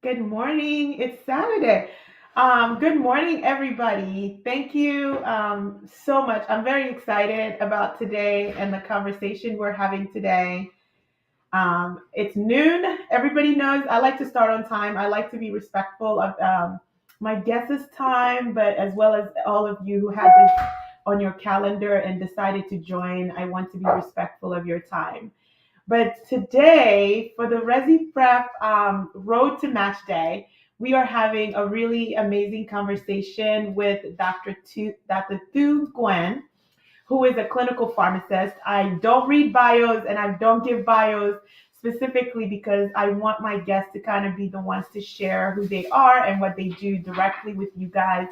Good morning. It's Saturday. Good morning, everybody. Thank you so much. I'm very excited about today and the conversation we're having today. It's noon. Everybody knows I like to start on time. I like to be respectful of my guests' time, but as well as all of you who had this on your calendar and decided to join, I want to be respectful of your time. But today, for the Resi Prep Road to Match Day, we are having a really amazing conversation with Dr. Thu Nguyen, who is a clinical pharmacist. I don't read bios and I don't give bios specifically because I want my guests to kind of be the ones to share who they are and what they do directly with you guys.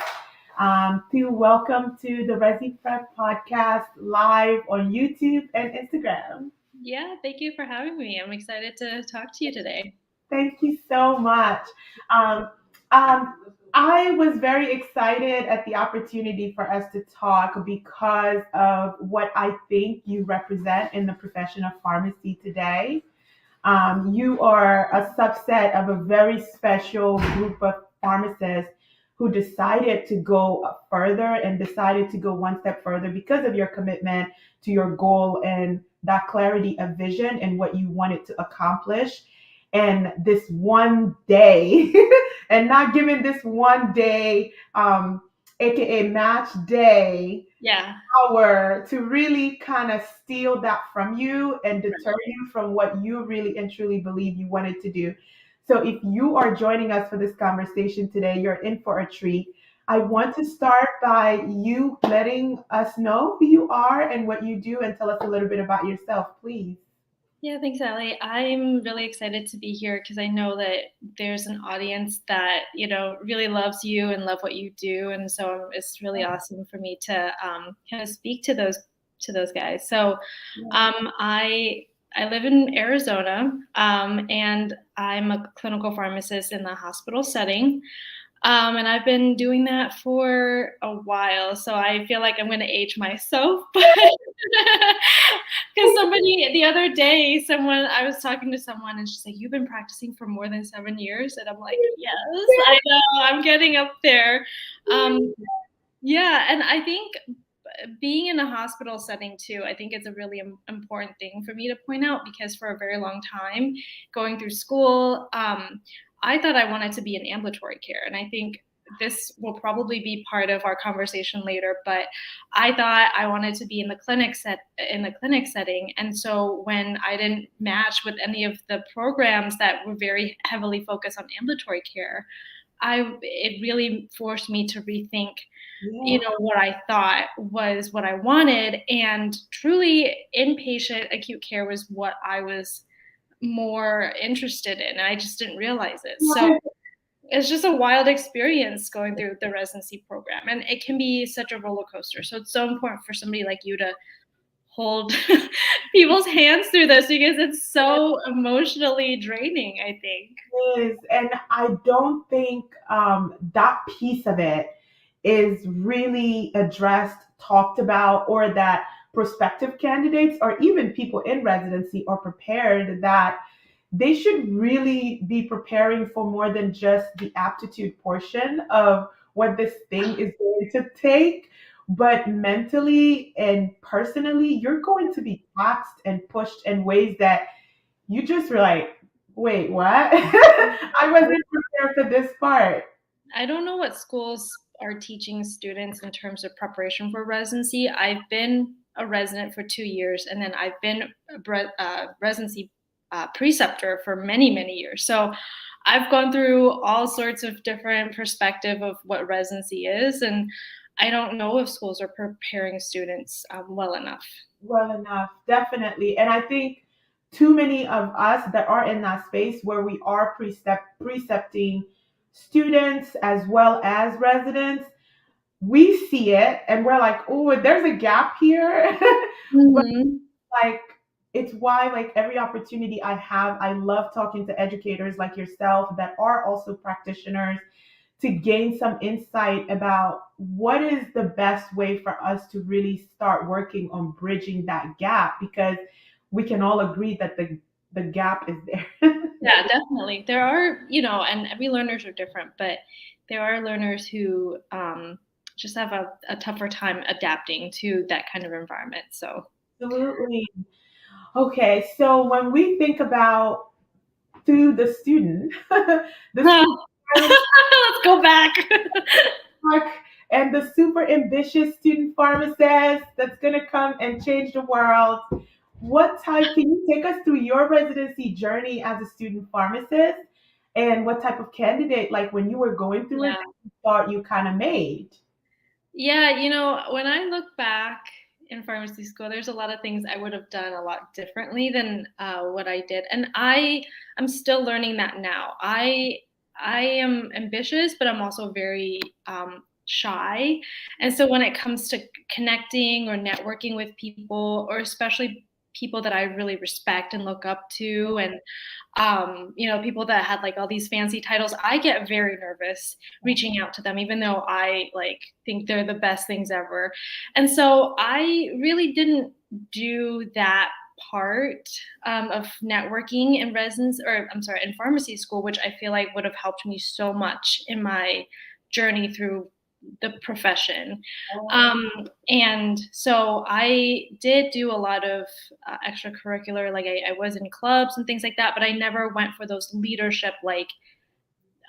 Thu, welcome to the Resi Prep podcast live on YouTube and Instagram. Yeah, thank you for having me. I'm excited to talk to you today. Thank you so much. Um, um, I was very excited at the opportunity for us to talk because of what I think you represent in the profession of pharmacy today. You are a subset of a very special group of pharmacists who decided to go further and decided to go one step further because of your commitment to your goal and that clarity of vision and what you wanted to accomplish. And this one day, and not given this one day, aka match day, Yeah, power to really kind of steal that from you and deter right. you from what you really and truly believe you wanted to do. So, if you are joining us for this conversation today, you're in for a treat. I want to start by you letting us know who you are and what you do and tell us a little bit about yourself, please. Yeah, thanks, Allie. I'm really excited to be here because I know that there's an audience that, really loves you and love what you do. And so it's really awesome for me to kind of speak to those guys. So I live in Arizona, and I'm a clinical pharmacist in the hospital setting. And I've been doing that for a while, so I feel like I'm going to age myself. But because somebody the other day, someone I was talking to someone, and she's like, "You've been practicing for more than 7 years," and I'm like, "Yes, I know, I'm getting up there." Um, yeah, and I think being in a hospital setting too, I think it's a really important thing for me to point out because for a very long time, going through school, I thought I wanted to be in ambulatory care, and I think this will probably be part of our conversation later. But I thought I wanted to be in the clinic setting, and so when I didn't match with any of the programs that were very heavily focused on ambulatory care, it really forced me to rethink Yeah. what I thought was what I wanted. And truly, inpatient acute care was what I was more interested in. I just didn't realize it. So it's just a wild experience going through the residency program. And it can be such a roller coaster. So it's so important for somebody like you to hold people's hands through this because it's so emotionally draining, I think. Is, and I don't think that piece of it is really addressed, talked about, or that prospective candidates or even people in residency are prepared that they should really be preparing for more than just the aptitude portion of what this thing is going to take, but mentally and personally, you're going to be taxed and pushed in ways that you just were like, wait, what? I wasn't prepared for this part. I don't know what schools are teaching students in terms of preparation for residency. I've been a resident for 2 years, and then I've been a residency preceptor for many, many years. So I've gone through all sorts of different perspective of what residency is, and I don't know if schools are preparing students well enough. Well enough, definitely. And I think too many of us that are in that space where we are precepting students as well as residents, we see it and we're like, oh, there's a gap here. But Mhm. like, it's why like every opportunity I have, I love talking to educators like yourself that are also practitioners to gain some insight about what is the best way for us to really start working on bridging that gap, because we can all agree that the the gap is there. Yeah, definitely. There are, and every learners are different, but there are learners who just have a tougher time adapting to that kind of environment. So, Absolutely. Okay, so when we think about through the student, the student let's go back. mark and the super ambitious student pharmacist that's going to come and change the world. What type, can you take us through your residency journey as a student pharmacist and what type of candidate, like when you were going through it, Yeah. you thought you kind of made? Yeah, when I look back in pharmacy school, there's a lot of things I would have done a lot differently than what I did, and I'm still learning that now. I am ambitious, but I'm also very shy, and so when it comes to connecting or networking with people, or especially people that I really respect and look up to, and people that had like all these fancy titles, I get very nervous reaching out to them, even though I like think they're the best things ever. And so I really didn't do that part of networking in residence, or I'm sorry, in pharmacy school, which I feel like would have helped me so much in my journey through the profession. Um, and so I did do a lot of extracurricular, like I was in clubs and things like that, but I never went for those leadership, like,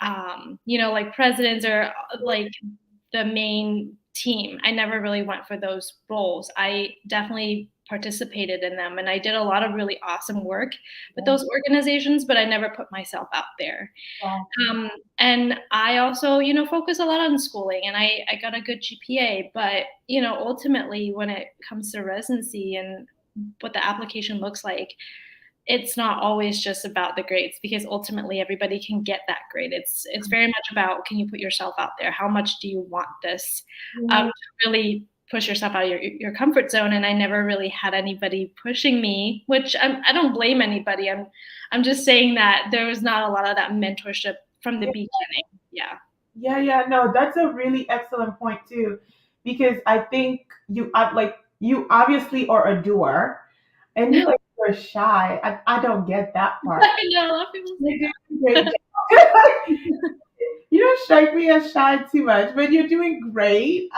like presidents or like the main team. I never really went for those roles. I definitely participated in them and I did a lot of really awesome work with those organizations, but I never put myself out there. Um, and I also, focus a lot on schooling and I got a good GPA, but, ultimately when it comes to residency and what the application looks like, it's not always just about the grades because ultimately everybody can get that grade. It's very much about, can you put yourself out there? How much do you want this? To really push yourself out of your comfort zone. And I never really had anybody pushing me, which I don't blame anybody. I'm just saying that there was not a lot of that mentorship from the beginning. Yeah. Yeah, no, that's a really excellent point too, because I think you obviously are a doer, and you're shy. I don't get that part. I know a lot of people You're say doing a great job. You don't strike me as shy too much, but you're doing great.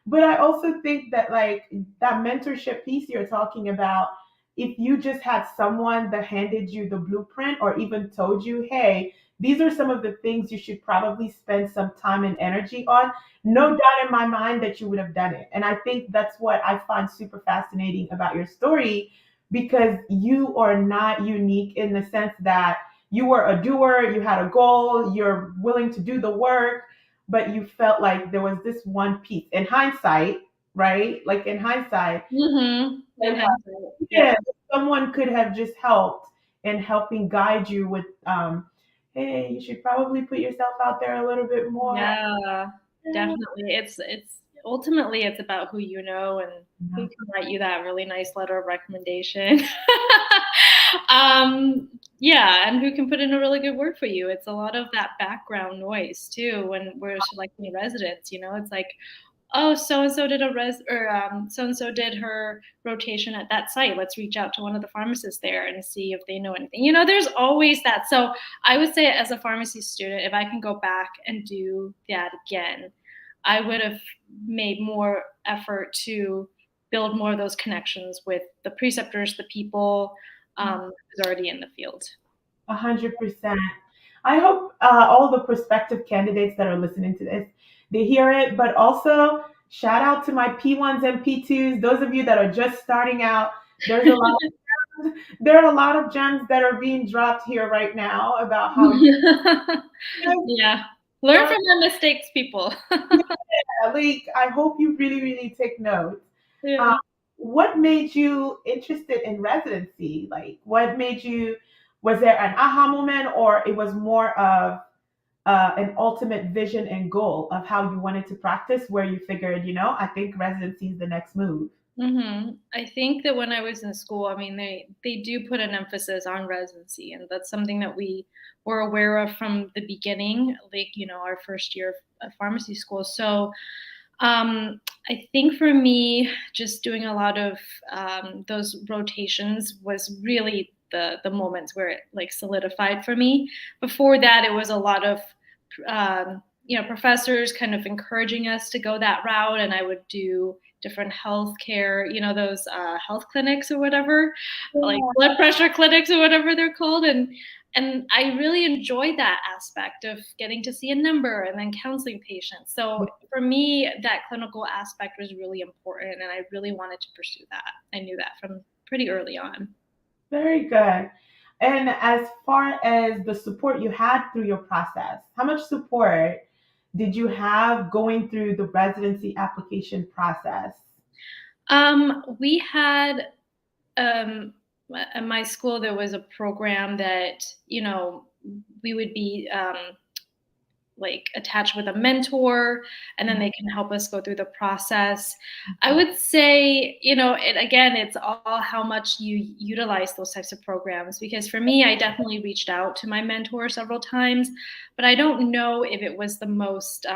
But I also think that like that mentorship piece you're talking about, if you just had someone that handed you the blueprint or even told you, hey, these are some of the things you should probably spend some time and energy on, no doubt in my mind that you would have done it. And I think that's what I find super fascinating about your story because you are not unique in the sense that you were a doer, you had a goal, you're willing to do the work, but you felt like there was this one piece. In hindsight, right? Like in hindsight, mm-hmm. In hindsight, yeah. yeah, someone could have just helped in helping guide you with, hey, you should probably put yourself out there a little bit more. Yeah, definitely. It's ultimately it's about who you know and who can write you that really nice letter of recommendation. um, yeah, and who can put in a really good word for you. It's a lot of that background noise too when we're selecting residents, It's like, oh, so and so did a res or so and so did her rotation at that site. Let's reach out to one of the pharmacists there and see if they know anything. There's always that. So I would say, as a pharmacy student, if I can go back and do that again, I would have made more effort to build more of those connections with the preceptors, the people who's already in the field. 100%. I hope all the prospective candidates that are listening to this, they hear it, but also shout out to my P1s and P2s, those of you that are just starting out. There's a lot there are a lot of gems that are being dropped here right now about how Yeah. Learn from your mistakes, people. like I hope you really, really take notes. Um, Yeah. what made you interested in residency? Like, what made you? Was there an aha moment, or it was more of an ultimate vision and goal of how you wanted to practice, where you figured, I think residency is the next move. I think that when I was in school, I mean, they do put an emphasis on residency, and that's something that we were aware of from the beginning, like our first year of pharmacy school. So I think for me, just doing a lot of those rotations was really the moments where it like solidified for me. Before that, it was a lot of professors kind of encouraging us to go that route, and I would do different healthcare, those health clinics or whatever, like Yeah. blood pressure clinics or whatever they're called, and I really enjoyed that aspect of getting to see a number and then counseling patients. So for me, that clinical aspect was really important, and I really wanted to pursue that. I knew that from pretty early on. Very good. And as far as the support you had through your process, how much support did you have going through the residency application process? We had at my school there was a program that we would be like attached with a mentor, and then they can help us go through the process. I would say, it's all how much you utilize those types of programs, because for me, I definitely reached out to my mentor several times, but I don't know if it was the most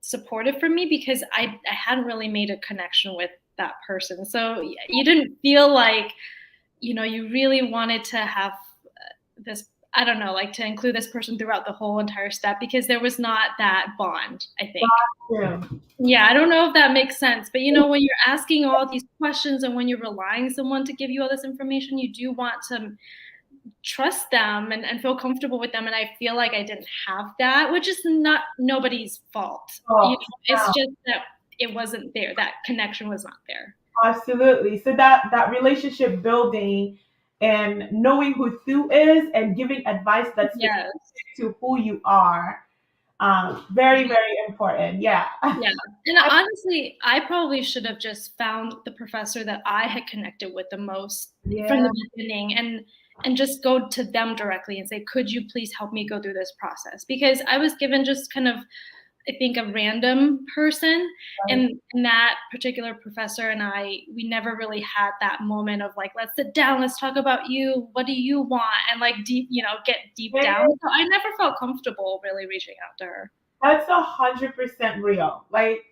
supportive for me, because I hadn't really made a connection with that person. So you didn't feel like, you really wanted to have this, I don't know, like to include this person throughout the whole entire step, because there was not that bond, I think. Yeah. Yeah, I don't know if that makes sense, but when you're asking all these questions and when you're relying on someone to give you all this information, you do want to trust them and feel comfortable with them. And I feel like I didn't have that, which is not nobody's fault. Oh, It's wow. just that it wasn't there. That connection was not there. Absolutely. So that relationship building and knowing who Sue is and giving advice that's specific Yes. to who you are, very, very important. Yeah. Yeah. And honestly, I probably should have just found the professor that I had connected with the most from Yeah. the beginning, and just go to them directly and say, could you please help me go through this process? Because I was given just kind of, I think, a random person, Right. and that particular professor and we never really had that moment of like, let's sit down, let's talk about you. What do you want? And like deep, get deep Yeah, down. So I never felt comfortable really reaching out to her. that's 100% real. Like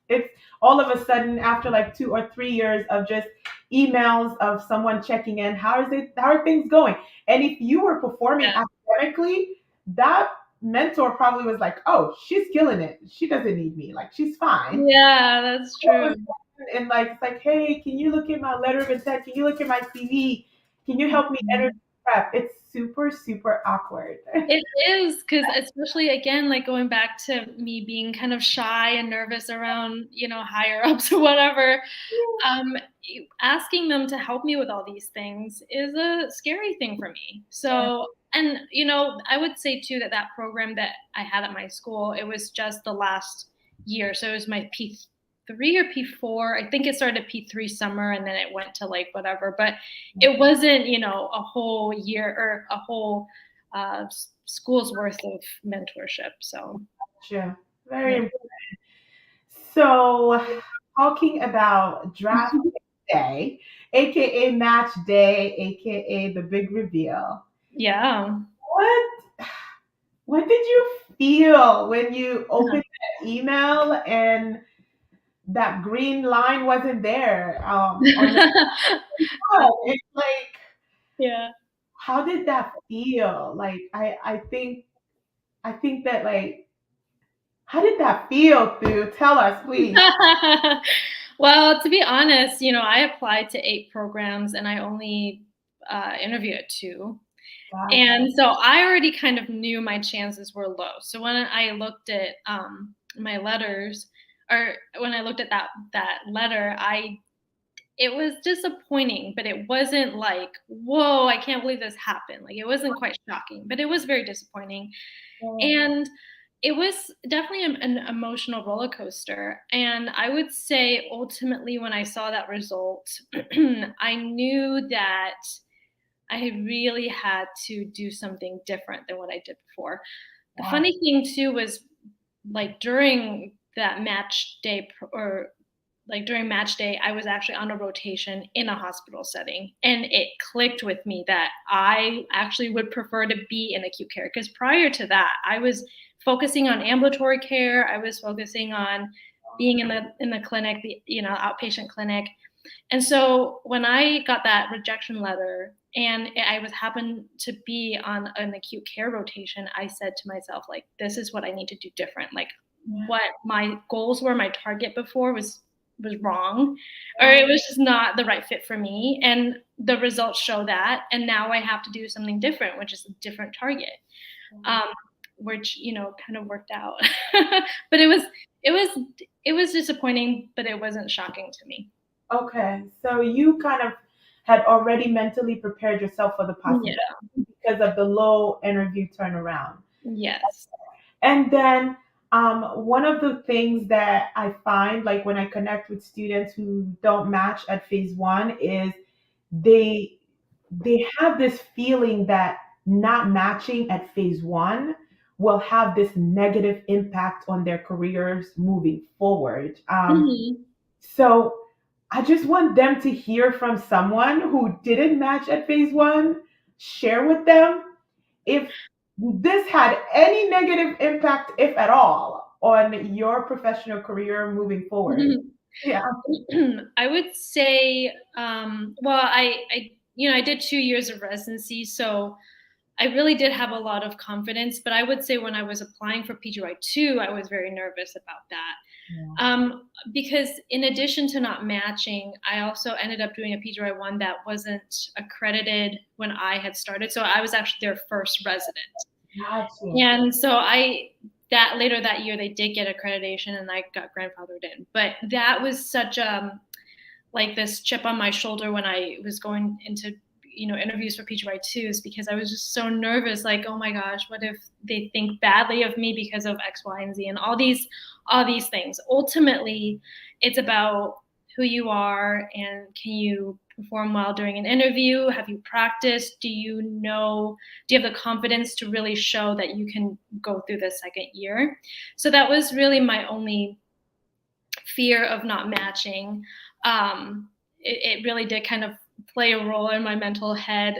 it's all of a sudden after like 2 or 3 years of just emails of someone checking in, how are things going? And if you were performing Yeah. academically, that mentor probably was like, oh, she's killing it. She doesn't need me. Like she's fine. Yeah, that's true. And like it's like, hey, can you look at my letter of intent? Can you look at my CV? Can you help me enter prep? It's super, super awkward. It is, because especially again, like going back to me being kind of shy and nervous around, higher ups or whatever, um, asking them to help me with all these things is a scary thing for me. So, and I would say too that that program that I had at my school, it was just the last year. So it was my P3 or P4. I think it started P3 summer and then it went to like whatever, but it wasn't, a whole year or a whole school's worth of mentorship. So, Sure. Very yeah. important. So, talking about draft day, aka match day, aka the big reveal. Yeah. What what did you feel when you opened that email and that green line wasn't there on the phone? It's like, Yeah. how did that feel? Like I think that like how did that feel, Sue? Tell us, please. Well, to be honest, I applied to 8 programs and I only interviewed at 2. Gotcha. And so I already kind of knew my chances were low. So when I looked at my letters, or when I looked at that letter, it was disappointing, but it wasn't like, whoa, I can't believe this happened. Like it wasn't quite shocking, but it was very disappointing. And it was definitely an emotional roller coaster. And I would say ultimately, when I saw that result, I knew that I really had to do something different than what I did before. The Wow. funny thing too was like during that match day or like during match day, I was actually on a rotation in a hospital setting. And it clicked with me that I actually would prefer to be in acute care. Because prior to that, I was focusing on ambulatory care. I was focusing on being in the clinic, the outpatient clinic. And so when I got that rejection letter and I was happened to be on an acute care rotation, I said to myself, like, this is what I need to do different. Like what my goals were, my target before was wrong, or it was just not the right fit for me. And the results show that. And now I have to do something different, which is a different target. Um, which, kind of worked out. But it was it was disappointing, but it wasn't shocking to me. Okay, so you kind of had already mentally prepared yourself for the possibility Yeah. because of the low interview turnaround. Yes. And then one of the things that I find, like when I connect with students who don't match at phase one, is they they have this feeling that not matching at phase one will have this negative impact on their careers moving forward. Mhm. So I just want them to hear from someone who didn't match at phase one, share with them if this had any negative impact, if at all, on your professional career moving forward. Yeah. I would say, well, I did 2 years of residency, so I really did have a lot of confidence. But I would say when I was applying for PGY2, I was very nervous about that. Yeah. Because in addition to not matching, I also ended up doing a PGY1 that wasn't accredited when I had started. So I was actually their first resident. Gotcha. And so that later that year they did get accreditation and I got grandfathered in. But that was such like this chip on my shoulder when I was going into interviews for PGY2s, because I was just so nervous, like, oh my gosh, what if they think badly of me because of X, Y, and Z, and all these things. Ultimately, it's about who you are and can you perform well during an interview? Have you practiced? Do you have the confidence to really show that you can go through the second year? So that was really my only fear of not matching. It really did kind of play a role in my mental head,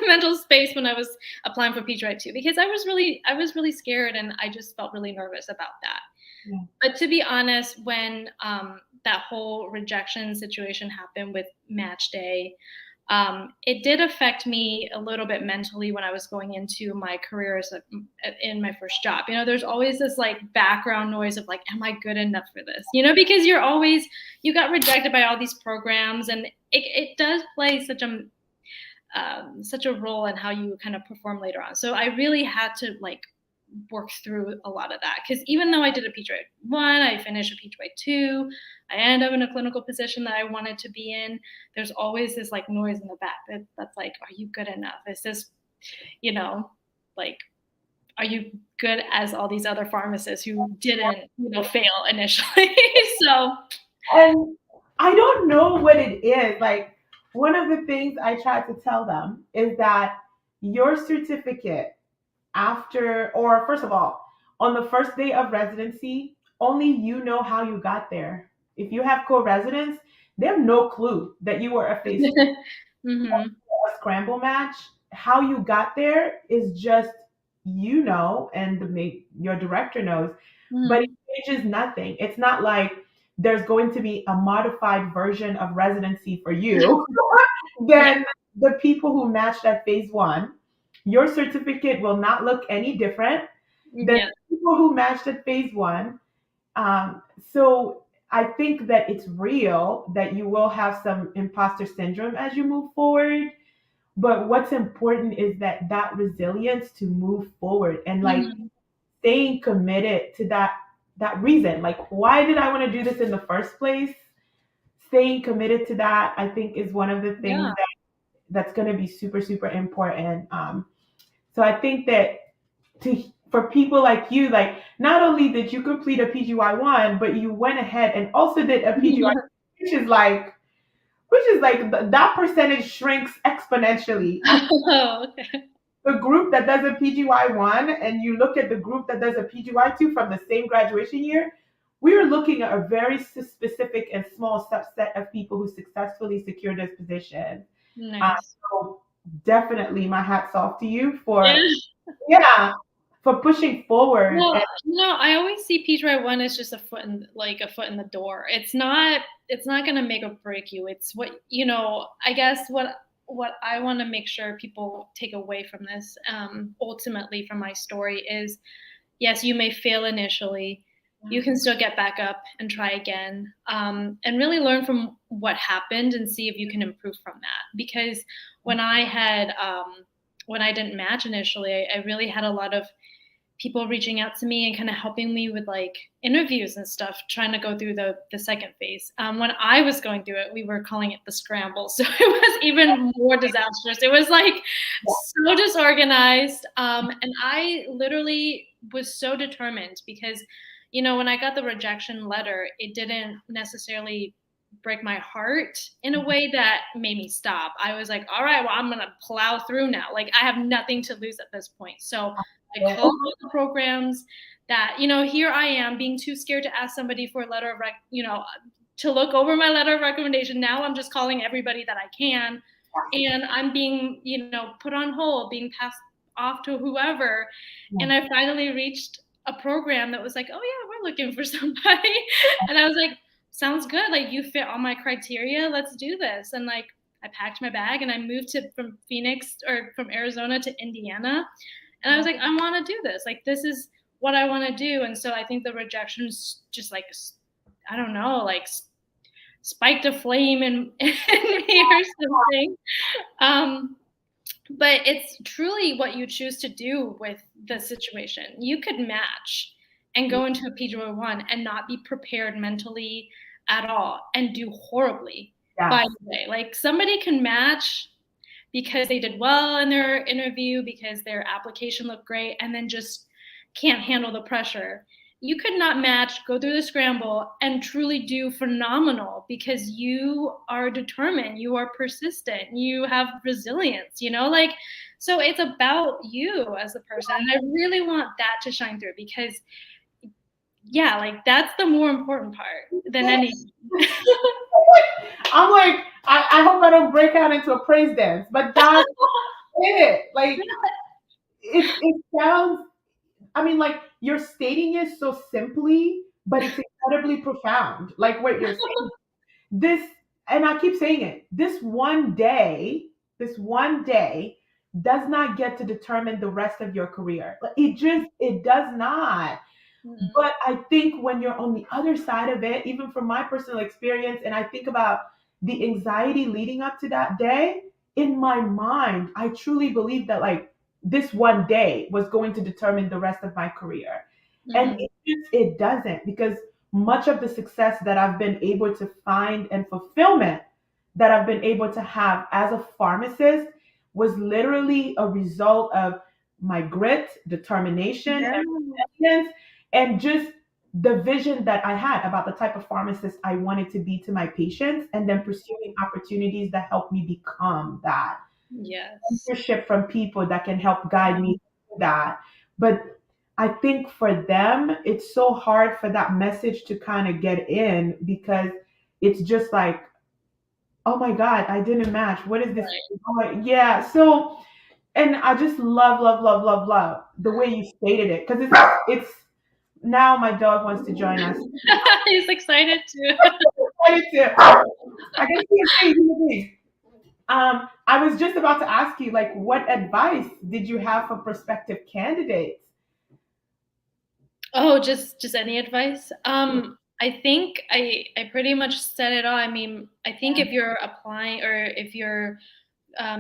mental space when I was applying for PGY2, because I was really scared and I just felt really nervous about that. Yeah. But to be honest, when that whole rejection situation happened with match day, it did affect me a little bit mentally when I was going into my career in my first job. There's always this like background noise of like, am I good enough for this? Because you got rejected by all these programs, and it does play such a role in how you kind of perform later on. So I really had to like work through a lot of that, because even though I did a PGY1, I finished a PGY2, I ended up in a clinical position that I wanted to be in. There's always this like noise in the back that's like, are you good enough? Is this, you know, like, are you good as all these other pharmacists who didn't, fail initially? So, And I don't know what it is. Like, one of the things I try to tell them is that your certificate after, or first of all, on the first day of residency, only you know how you got there. If you have co-residents, they have no clue that you were a phase hmm a scramble match. How you got there is just and your director knows, but it hmm changes nothing. It's not like there's going to be a modified version of residency for you yeah, than the people who matched at phase one. Your certificate will not look any different than yeah, the people who matched at phase one. So I think that it's real that you will have some imposter syndrome as you move forward. But what's important is that resilience to move forward and like hmm staying committed to that reason. Like, why did I want to do this in the first place? Staying committed to that, I think, is one of the things yeah. that's going to be super super important. So I think that for people like you, like not only did you complete a PGY1, but you went ahead and also did a PGY, which is like that percentage shrinks exponentially. Oh, okay. The group that does a PGY1 and you look at the group that does a PGY2 from the same graduation year, we are looking at a very specific and small subset of people who successfully secured this position. Nice. So definitely my hats off to you Yeah. for, yeah. for pushing forward. Well, And I always see PGY1 as just a foot in the door. It's not gonna make or break you. It's I guess what I wanna make sure people take away from this, ultimately from my story is, yes, you may fail initially. You can still get back up and try again, and really learn from what happened and see if you can improve from that. Because when I had, when I didn't match initially, I really had a lot of people reaching out to me and kind of helping me with like interviews and stuff, trying to go through the second phase. When I was going through it, we were calling it the scramble, so it was even more disastrous. It was like so disorganized, and I literally was so determined because, when I got the rejection letter, it didn't necessarily break my heart in a way that made me stop. I was like, all right, well, I'm gonna plow through now. Like I have nothing to lose at this point, so I called all the programs that, here I am being too scared to ask somebody for a letter of to look over my letter of recommendation. Now I'm just calling everybody that I can, and I'm being, put on hold, being passed off to whoever. And I finally reached a program that was like, oh yeah, we're looking for somebody. And I was like, sounds good. Like you fit all my criteria. Let's do this. And like, I packed my bag and I moved from Phoenix or from Arizona to Indiana. And I was like, I want to do this. Like, this is what I want to do. And so I think the rejections just like, I don't know, like spiked a flame in me or something. Um, but it's truly what you choose to do with the situation. You could match and go into a PGY1 and not be prepared mentally at all and do horribly. By yes, the way, like somebody can match because they did well in their interview, because their application looked great, and then just can't handle the pressure. You could not match, go through the scramble, and truly do phenomenal because you are determined, you are persistent, you have resilience, like, so it's about you as a person. And I really want that to shine through because, yeah, like that's the more important part than anything. I'm like, I hope I don't break out into a praise dance, but that's it. Like, it sounds, I mean, like, you're stating it so simply, but it's incredibly profound. Like, what you're saying. This, and I keep saying it, this one day does not get to determine the rest of your career. Like, it does not. But I think when you're on the other side of it, even from my personal experience, and I think about the anxiety leading up to that day, in my mind, I truly believe that like this one day was going to determine the rest of my career. And Mm-hmm. it doesn't, because much of the success that I've been able to find and fulfillment that I've been able to have as a pharmacist was literally a result of my grit, determination, Yeah. and resilience, and just the vision that I had about the type of pharmacist I wanted to be to my patients, and then pursuing opportunities that help me become that. Yes. Mentorship from people that can help guide me through that. But I think for them, it's so hard for that message to kind of get in because it's just like, oh my God, I didn't match. What is this? Right. Oh yeah. So, and I just love, love, love, love, love the way you stated it, because it's now my dog wants to join us. He's excited too. I guess he's saying, I was just about to ask you, like, what advice did you have for prospective candidates? Oh, just any advice? I think I pretty much said it all. I mean, I think if you're applying or if you're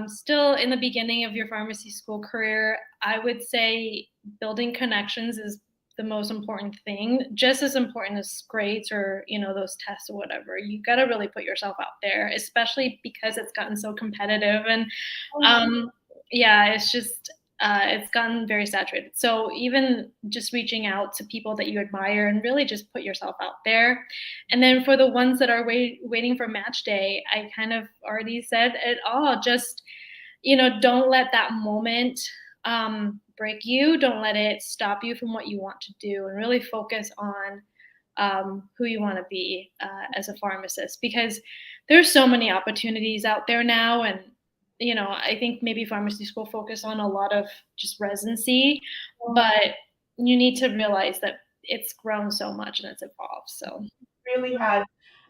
still in the beginning of your pharmacy school career, I would say building connections is the most important thing, just as important as grades or those tests or whatever. You got to really put yourself out there, especially because it's gotten so competitive. And yeah, it's gotten very saturated. So even just reaching out to people that you admire and really just put yourself out there. And then for the ones that are waiting for match day, I kind of already said it all. Just, don't let that moment break you. Don't let it stop you from what you want to do, and really focus on who you want to be as a pharmacist, because there's so many opportunities out there now. And I think maybe pharmacy school focus on a lot of just residency, but you need to realize that it's grown so much and it's evolved. So Really has.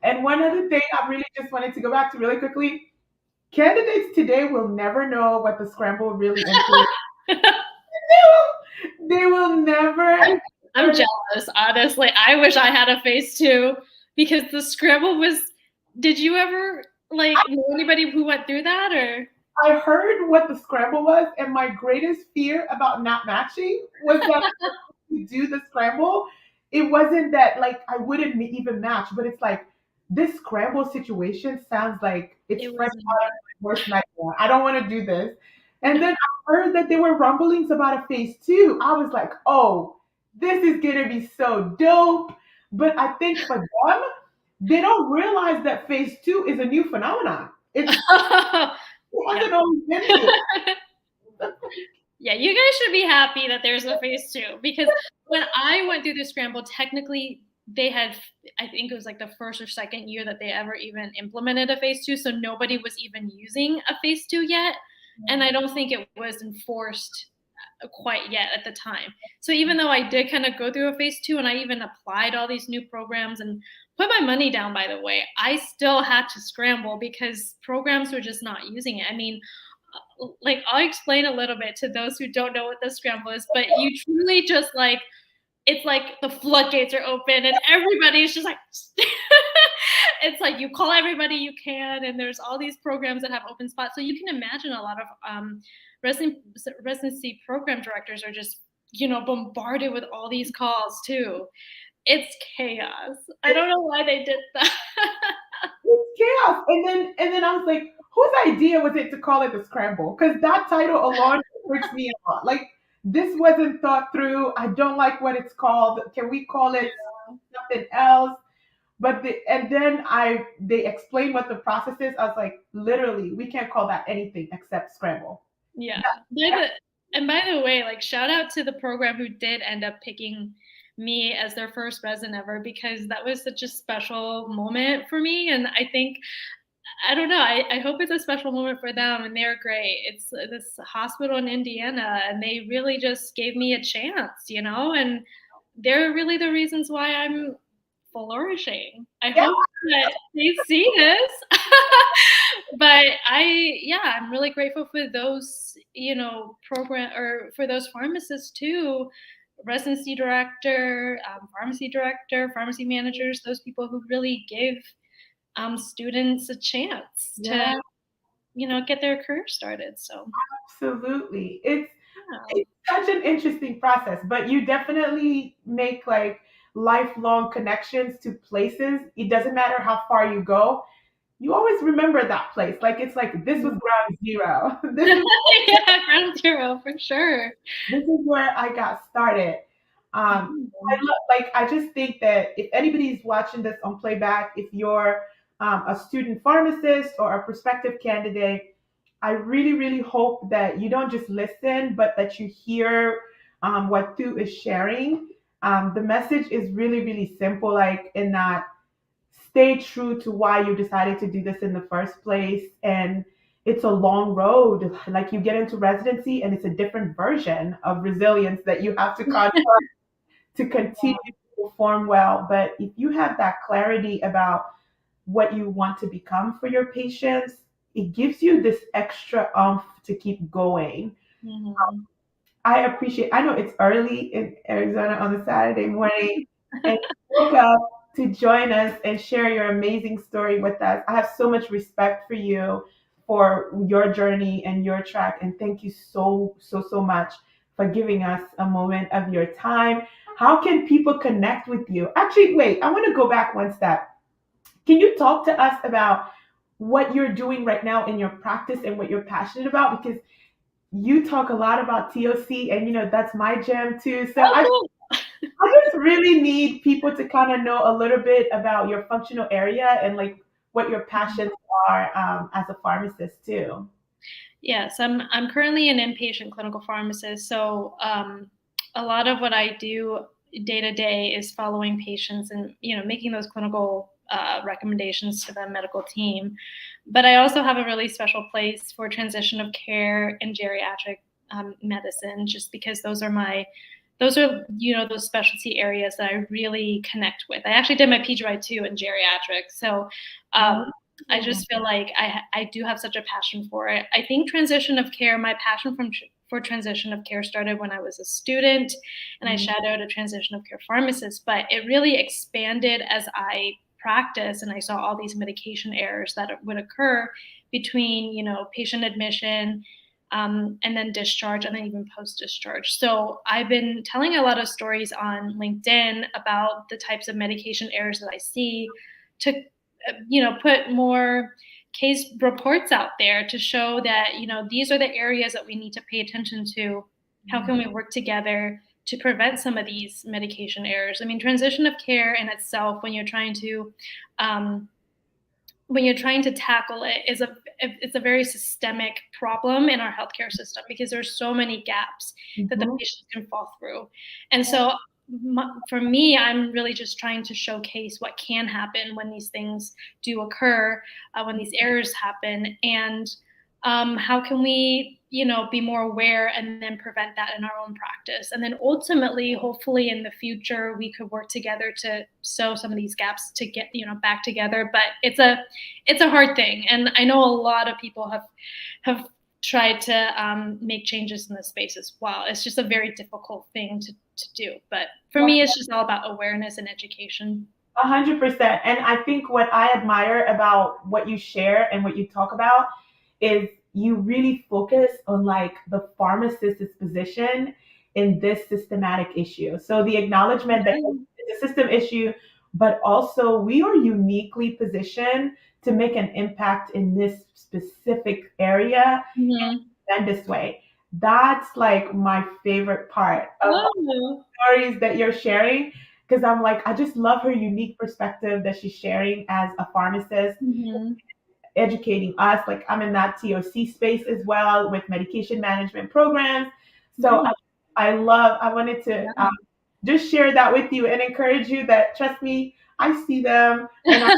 And one other thing I really just wanted to go back to really quickly, candidates today will never know what the scramble really includes. They will never. I'm jealous, honestly. I wish I had a phase two because the scramble was. Did you ever know anybody who went through that or? I heard what the scramble was, and my greatest fear about not matching was that we do the scramble. It wasn't that like I wouldn't even match, but it's like this scramble situation sounds like it's It fresh was out of my worst nightmare. I don't want to do this. And then I heard that there were rumblings about a phase two. I was like, oh, this is gonna be so dope. But I think for them, they don't realize that phase two is a new phenomenon. It yeah. hasn't always been here. Yeah, you guys should be happy that there's a phase two because when I went through the scramble, technically they had, I think it was like the first or second year that they ever even implemented a phase two. So nobody was even using a phase two yet. And I don't think it was enforced quite yet at the time. So even though I did kind of go through a phase two and I even applied all these new programs and put my money down, by the way, I still had to scramble because programs were just not using it. I mean, I'll explain a little bit to those who don't know what the scramble is, but you truly just it's like the floodgates are open and everybody's just like it's like you call everybody you can and there's all these programs that have open spots, so you can imagine a lot of residency program directors are just bombarded with all these calls too. It's chaos. I don't know why they did that. It's chaos. And then I was like, whose idea was it to call it the scramble? Because that title alone freaks me out. Like this wasn't thought through. I don't like what it's called. Can we call it something else? And then they explained what the process is. I was like, literally, we can't call that anything except scramble. Yeah. By the way, shout out to the program who did end up picking me as their first resident ever because that was such a special moment for me. And I think, I don't know, I hope it's a special moment for them and they're great. It's this hospital in Indiana and they really just gave me a chance, and they're really the reasons why I'm flourishing. I Yeah. hope that they see this. But I'm really grateful for those, program or for those pharmacists too, residency director, pharmacy director, pharmacy managers, those people who really give students a chance to, Yeah, get their career started. So absolutely. yeah. It's such an interesting process, but you definitely make like lifelong connections to places. It doesn't matter how far you go. You always remember that place. Like it's like this was ground zero. Yeah, ground zero for sure. This is where I got started. Mhm. I just think that if anybody's watching this on playback, if you're a student pharmacist or a prospective candidate, I really, really hope that you don't just listen, but that you hear what Thu is sharing. The message is really, really simple, like in that stay true to why you decided to do this in the first place. And it's a long road. Like you get into residency and it's a different version of resilience that you have to to continue to perform well. But if you have that clarity about what you want to become for your patients, it gives you this extra oomph to keep going. Mhm. I appreciate, I know it's early in Arizona on a Saturday morning, and you woke up to join us and share your amazing story with us. I have so much respect for you, for your journey and your track. And thank you so, so, so much for giving us a moment of your time. How can people connect with you? Actually, wait, I want to go back one step. Can you talk to us about what you're doing right now in your practice and what you're passionate about? Because you talk a lot about TOC, and that's my jam too. So I, Oh, I just really need people to kind of know a little bit about your functional area and like what your cool. passions are as a pharmacist too. Yes, I'm currently an inpatient clinical pharmacist, so a lot of what I do day to day is following patients and making those clinical recommendations to the medical team. But I also have a really special place for transition of care and geriatric medicine, just because those are those specialty areas that I really connect with. I actually did my PGY too in geriatrics, so Oh, I just feel like I do have such a passion for it. I think transition of care, my passion for transition of care started when I was a student and I shadowed a transition of care pharmacist, but it really expanded as I practiced and I saw all these medication errors that would occur between, patient admission and then discharge and then even post discharge. So I've been telling a lot of stories on LinkedIn about the types of medication errors that I see to, put more case reports out there to show that, these are the areas that we need to pay attention to. How can we work together to prevent some of these medication errors? I mean, transition of care in itself, um, when you're trying to tackle it, it's a very systemic problem in our healthcare system because there's so many gaps that the mhm. patients can fall through. And so for me, I'm really just trying to showcase what can happen when these things do occur, when these errors happen, and how can we, be more aware and then prevent that in our own practice. And then ultimately, hopefully in the future, we could work together to sew some of these gaps to get, back together. But it's a hard thing. And I know a lot of people have tried to make changes in this space as well. It's just a very difficult thing to do. But for me, it's just all about awareness and education. 100%. And I think what I admire about what you share and what you talk about is you really focus on like the pharmacist's position in this systematic issue. So the acknowledgement that it's a system issue, but also we are uniquely positioned to make an impact in this specific area Mhm. in a tremendous way. That's like my favorite part of Oh. stories that you're sharing because I'm like, I just love her unique perspective that she's sharing as a pharmacist, Mhm. educating us. Like, I'm in that TOC space as well with medication management programs. So Nice. I wanted to Yeah. just share that with you and encourage you that, trust me, I see them and I,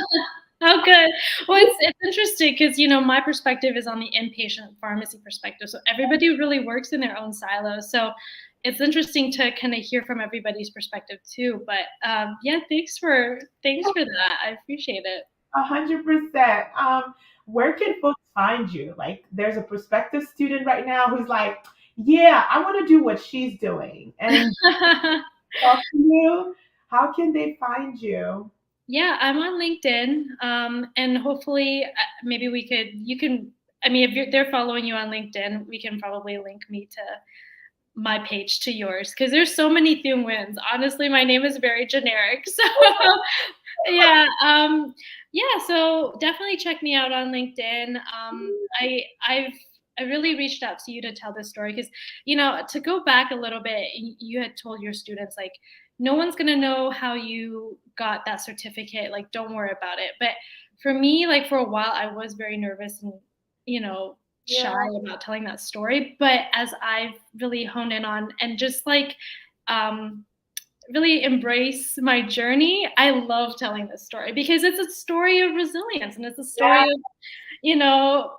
Oh, good. Well, it's interesting because my perspective is on the inpatient pharmacy perspective, so everybody really works in their own silos. So it's interesting to kind of hear from everybody's perspective too. But yeah, thanks for that. I appreciate it. 100%. Where can folks find you? Like, there's a prospective student right now who's like, yeah, I want to do what she's doing and talk to you. How can they find you? Yeah, I'm on LinkedIn, and hopefully, maybe you can. I mean, if they're following you on LinkedIn, we can probably link me to my page to yours because there's so many Nguyen's. Honestly, my name is very generic. So yeah, yeah. So definitely check me out on LinkedIn. I really reached out to you to tell this story because to go back a little bit, you had told your students like no one's gonna know how you got that certificate. Like, don't worry about it. But for me, like for a while, I was very nervous and you know Yeah, shy about telling that story. But as I've really honed in on and just like um, really embrace my journey, I love telling this story because it's a story of resilience and it's a story yeah, of, you know,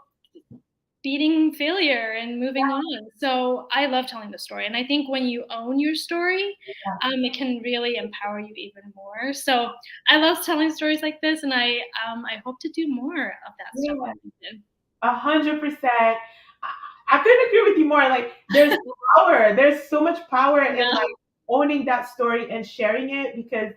beating failure and moving on. So I love telling the story. And I think when you own your story, it can really empower you even more. So I love telling stories like this, and I hope to do more of that stuff yeah. on LinkedIn. 100%. I couldn't agree with you more. Like, there's power. There's so much power in Yeah. like owning that story and sharing it because,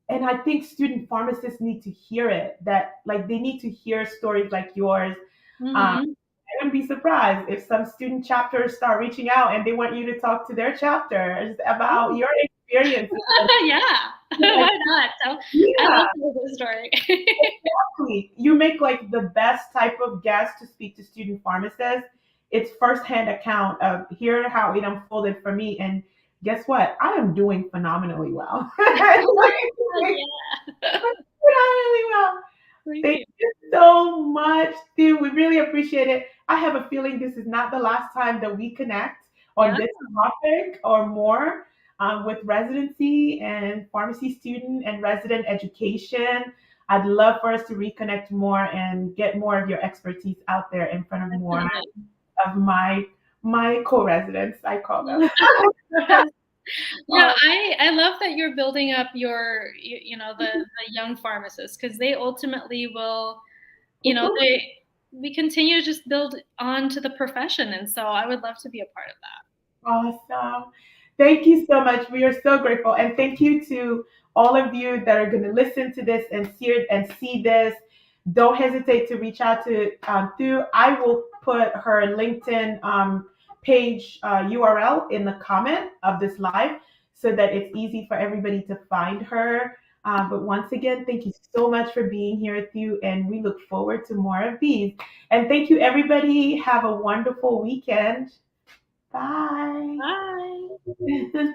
and I think student pharmacists need to hear it. That like they need to hear stories like yours. Um, Hmm. I wouldn't be surprised if some student chapters start reaching out and they want you to talk to their chapters about your experiences. Yeah. Like, Why not? So I yeah, love telling the story. exactly. You make like the best type of guest to speak to student pharmacists. It's firsthand account of here how it unfolded for me, and guess what? I am doing phenomenally well. Yeah. Phenomenally well. Thank Thank you. you so much, Stu. We really appreciate it. I have a feeling this is not the last time that we connect on Yeah. this topic or more with residency and pharmacy student and resident education. I'd love for us to reconnect more and get more of your expertise out there in front of more Definitely. of my co-residents, I call them. Yes. Yeah, Oh, I love that you're building up the young pharmacists because they ultimately will, mhm. we continue to just build on to the profession, and so I would love to be a part of that. Awesome. Thank you so much. We are so grateful. And thank you to all of you that are going to listen to this and see it and see this. Don't hesitate to reach out to through. I will put her LinkedIn page URL in the comment of this live so that it's easy for everybody to find her. But once again, thank you so much for being here with you, and we look forward to more of these. And thank you, everybody. Have a wonderful weekend. Bye. Bye.